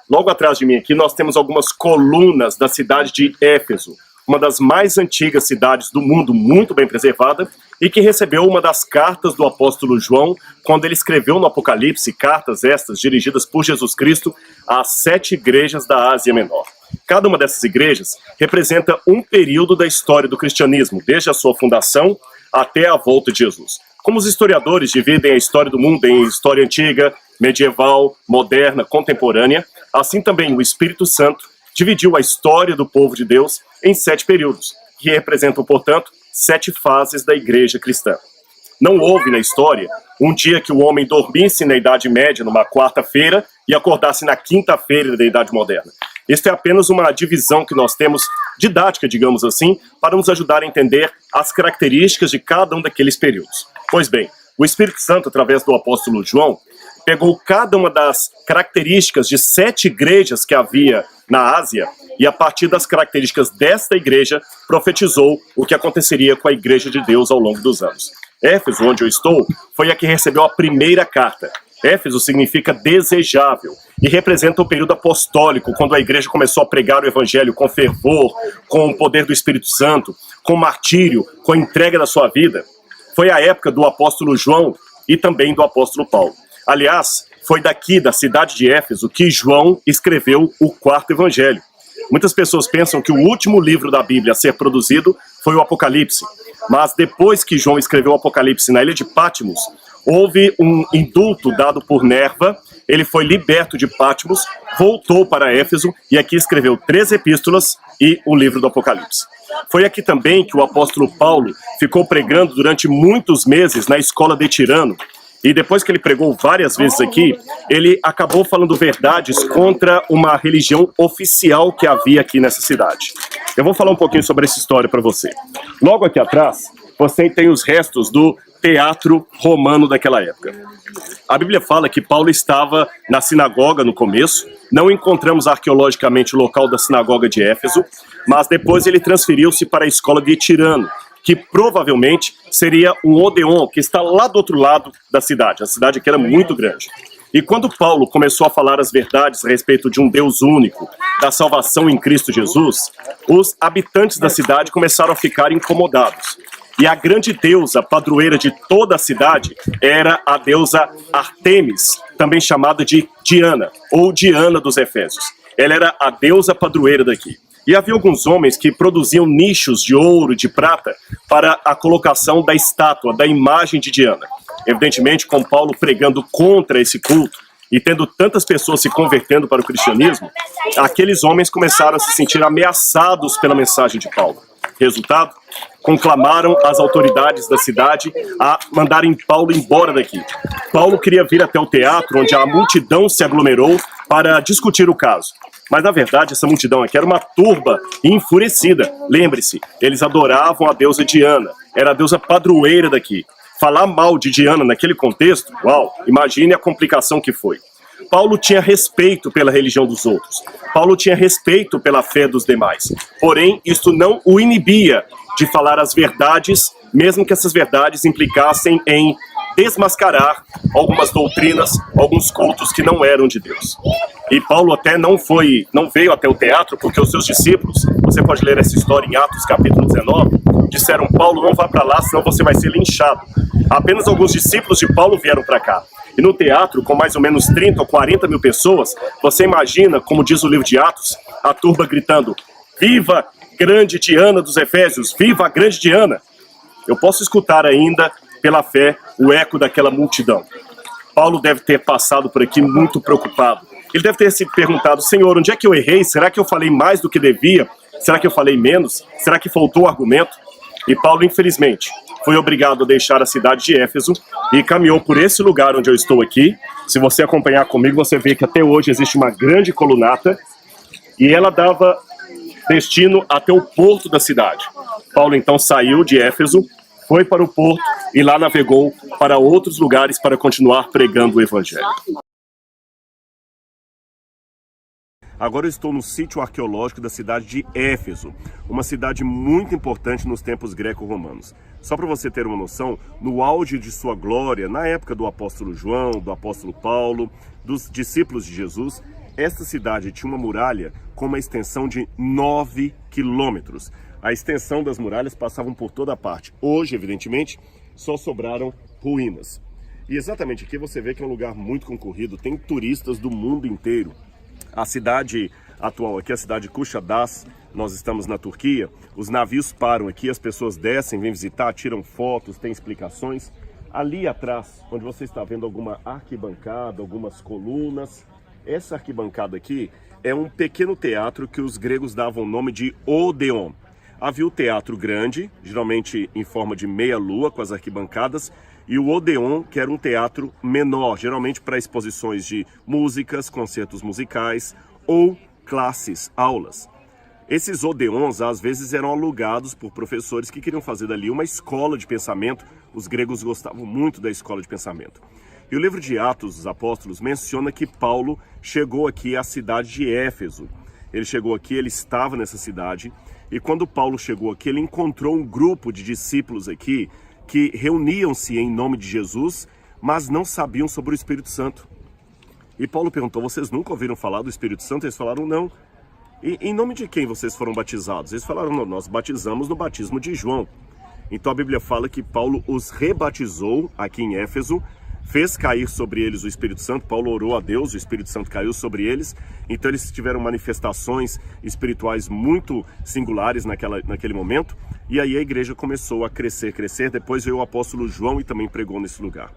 Logo atrás de mim aqui nós temos algumas colunas da cidade de Éfeso, uma das mais antigas cidades do mundo, muito bem preservada, e que recebeu uma das cartas do apóstolo João, quando ele escreveu no Apocalipse, cartas estas dirigidas por Jesus Cristo às 7 igrejas da Ásia Menor. Cada uma dessas igrejas representa um período da história do cristianismo, desde a sua fundação até a volta de Jesus. Como os historiadores dividem a história do mundo em história antiga, medieval, moderna, contemporânea, assim também o Espírito Santo dividiu a história do povo de Deus em 7 períodos, que representam, portanto, 7 fases da igreja cristã. Não houve na história um dia que o homem dormisse na Idade Média, numa quarta-feira, e acordasse na quinta-feira da Idade Moderna. Esta é apenas uma divisão que nós temos, didática, digamos assim, para nos ajudar a entender as características de cada um daqueles períodos. Pois bem, o Espírito Santo, através do apóstolo João, pegou cada uma das características de 7 igrejas que havia na Ásia, e a partir das características desta igreja, profetizou o que aconteceria com a igreja de Deus ao longo dos anos. Éfeso, onde eu estou, foi a que recebeu a primeira carta. Éfeso significa desejável e representa o período apostólico, quando a igreja começou a pregar o evangelho com fervor, com o poder do Espírito Santo, com martírio, com a entrega da sua vida. Foi a época do apóstolo João e também do apóstolo Paulo. Aliás, foi daqui, da cidade de Éfeso, que João escreveu o 4º evangelho. Muitas pessoas pensam que o último livro da Bíblia a ser produzido foi o Apocalipse. Mas depois que João escreveu o Apocalipse na ilha de Patmos, houve um indulto dado por Nerva, ele foi liberto de Patmos, voltou para Éfeso e aqui escreveu 3 epístolas e o livro do Apocalipse. Foi aqui também que o apóstolo Paulo ficou pregando durante muitos meses na escola de Tirano. E depois que ele pregou várias vezes aqui, ele acabou falando verdades contra uma religião oficial que havia aqui nessa cidade. Eu vou falar um pouquinho sobre essa história para você. Logo aqui atrás, você tem os restos do teatro romano daquela época. A Bíblia fala que Paulo estava na sinagoga no começo, não encontramos arqueologicamente o local da sinagoga de Éfeso, mas depois ele transferiu-se para a escola de Tirano, que provavelmente seria um Odeon, que está lá do outro lado da cidade. A cidade aqui era muito grande. E quando Paulo começou a falar as verdades a respeito de um Deus único, da salvação em Cristo Jesus, os habitantes da cidade começaram a ficar incomodados. E a grande deusa padroeira de toda a cidade era a deusa Artemis, também chamada de Diana, ou Diana dos Efésios. Ela era a deusa padroeira daqui. E havia alguns homens que produziam nichos de ouro e de prata para a colocação da estátua, da imagem de Diana. Evidentemente, com Paulo pregando contra esse culto e tendo tantas pessoas se convertendo para o cristianismo, aqueles homens começaram a se sentir ameaçados pela mensagem de Paulo. Resultado? Conclamaram as autoridades da cidade a mandarem Paulo embora daqui. Paulo queria vir até o teatro, onde a multidão se aglomerou para discutir o caso. Mas, na verdade, essa multidão aqui era uma turba enfurecida. Lembre-se, eles adoravam a deusa Diana. Era a deusa padroeira daqui. Falar mal de Diana naquele contexto, uau, imagine a complicação que foi. Paulo tinha respeito pela religião dos outros. Paulo tinha respeito pela fé dos demais. Porém, isto não o inibia de falar as verdades, mesmo que essas verdades implicassem em desmascarar algumas doutrinas, alguns cultos que não eram de Deus. E Paulo até não veio até o teatro, porque os seus discípulos, você pode ler essa história em Atos capítulo 19, disseram: Paulo, não vá para lá, senão você vai ser linchado. Apenas alguns discípulos de Paulo vieram para cá. E no teatro, com mais ou menos 30 ou 40 mil pessoas, você imagina, como diz o livro de Atos, a turba gritando: viva grande Diana dos Efésios, viva a grande Diana! Eu posso escutar ainda, pela fé, o eco daquela multidão. Paulo deve ter passado por aqui muito preocupado. Ele deve ter se perguntado: Senhor, onde é que eu errei? Será que eu falei mais do que devia? Será que eu falei menos? Será que faltou argumento? E Paulo, infelizmente, foi obrigado a deixar a cidade de Éfeso e caminhou por esse lugar onde eu estou aqui. Se você acompanhar comigo, você vê que até hoje existe uma grande colunata e ela dava destino até o porto da cidade. Paulo então saiu de Éfeso, foi para o porto e lá navegou para outros lugares para continuar pregando o evangelho. Agora eu estou no sítio arqueológico da cidade de Éfeso, uma cidade muito importante nos tempos greco-romanos. Só para você ter uma noção, no auge de sua glória, na época do apóstolo João, do apóstolo Paulo, dos discípulos de Jesus, esta cidade tinha uma muralha com uma extensão de 9 quilômetros. A extensão das muralhas passavam por toda a parte. Hoje, evidentemente, só sobraram ruínas. E exatamente aqui você vê que é um lugar muito concorrido, tem turistas do mundo inteiro. A cidade atual aqui, a cidade de Kuşadası, nós estamos na Turquia, os navios param aqui, as pessoas descem, vêm visitar, tiram fotos, tem explicações. Ali atrás, onde você está vendo alguma arquibancada, algumas colunas, essa arquibancada aqui é um pequeno teatro que os gregos davam o nome de Odeon. Havia o teatro grande, geralmente em forma de meia-lua, com as arquibancadas, e o Odeon, que era um teatro menor, geralmente para exposições de músicas, concertos musicais ou classes, aulas. Esses Odeons, às vezes, eram alugados por professores que queriam fazer dali uma escola de pensamento. Os gregos gostavam muito da escola de pensamento. E o livro de Atos dos Apóstolos menciona que Paulo chegou aqui à cidade de Éfeso. Ele chegou aqui, ele estava nessa cidade, e quando Paulo chegou aqui, ele encontrou um grupo de discípulos aqui que reuniam-se em nome de Jesus, mas não sabiam sobre o Espírito Santo. E Paulo perguntou, vocês nunca ouviram falar do Espírito Santo? Eles falaram, não. E em nome de quem vocês foram batizados? Eles falaram, não, nós batizamos no batismo de João. Então a Bíblia fala que Paulo os rebatizou aqui em Éfeso, fez cair sobre eles o Espírito Santo. Paulo orou a Deus, o Espírito Santo caiu sobre eles. Então eles tiveram manifestações espirituais muito singulares naquele momento. E aí a igreja começou a crescer. Depois veio o apóstolo João e também pregou nesse lugar.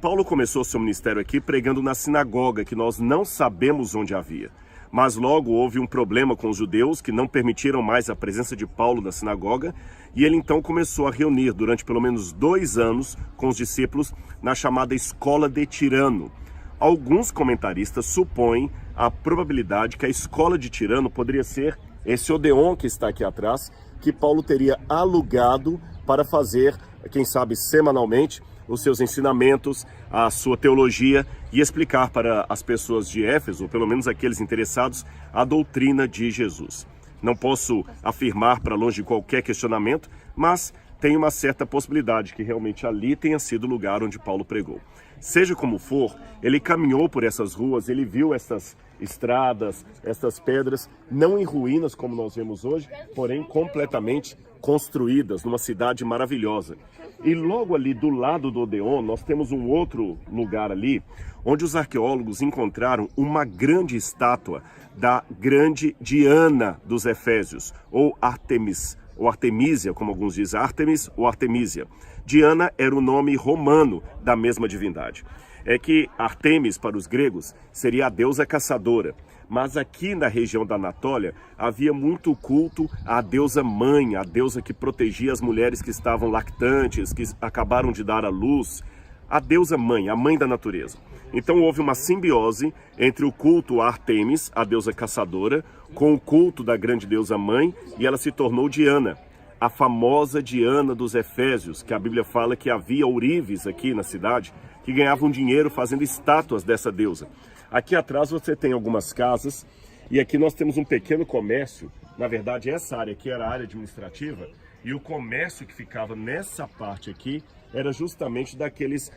Paulo começou seu ministério aqui pregando na sinagoga, que nós não sabemos onde havia. Mas logo houve um problema com os judeus que não permitiram mais a presença de Paulo na sinagoga, e ele então começou a reunir durante pelo menos 2 anos com os discípulos na chamada Escola de Tirano. Alguns comentaristas supõem a probabilidade que a Escola de Tirano poderia ser esse Odeon que está aqui atrás, que Paulo teria alugado para fazer, quem sabe semanalmente, os seus ensinamentos, a sua teologia e explicar para as pessoas de Éfeso, ou pelo menos aqueles interessados, a doutrina de Jesus. Não posso afirmar para longe de qualquer questionamento, mas tem uma certa possibilidade que realmente ali tenha sido o lugar onde Paulo pregou. Seja como for, ele caminhou por essas ruas, ele viu essas estradas, essas pedras, não em ruínas como nós vemos hoje, porém completamente construídas numa cidade maravilhosa. E logo ali do lado do Odeon, nós temos um outro lugar ali, onde os arqueólogos encontraram uma grande estátua da grande Diana dos Efésios, ou Artemis, ou Artemísia, como alguns dizem, Artemis ou Artemísia. Diana era o nome romano da mesma divindade. É que Artemis, para os gregos, seria a deusa caçadora. Mas aqui na região da Anatólia havia muito culto à deusa mãe, a deusa que protegia as mulheres que estavam lactantes, que acabaram de dar à luz. A deusa mãe, a mãe da natureza. Então houve uma simbiose entre o culto a Artemis, a deusa caçadora, com o culto da grande deusa mãe, e ela se tornou Diana, a famosa Diana dos Efésios, que a Bíblia fala que havia ourives aqui na cidade, que ganhavam dinheiro fazendo estátuas dessa deusa. Aqui atrás você tem algumas casas, e aqui nós temos um pequeno comércio. Na verdade, essa área aqui era a área administrativa, e o comércio que ficava nessa parte aqui era justamente daqueles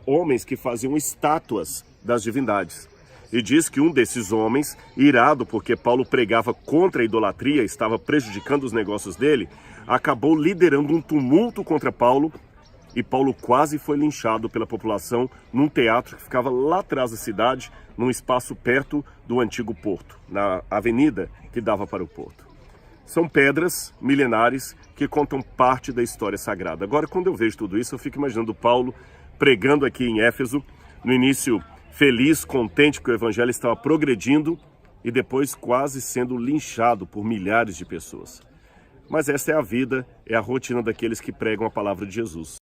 homens que faziam estátuas das divindades. E diz que um desses homens, irado porque Paulo pregava contra a idolatria, estava prejudicando os negócios dele, acabou liderando um tumulto contra Paulo, e Paulo quase foi linchado pela população num teatro que ficava lá atrás da cidade, num espaço perto do antigo porto, na avenida que dava para o porto. São pedras milenares que contam parte da história sagrada. Agora, quando eu vejo tudo isso, eu fico imaginando Paulo pregando aqui em Éfeso, no início feliz, contente que o evangelho estava progredindo e depois quase sendo linchado por milhares de pessoas. Mas essa é a vida, é a rotina daqueles que pregam a palavra de Jesus.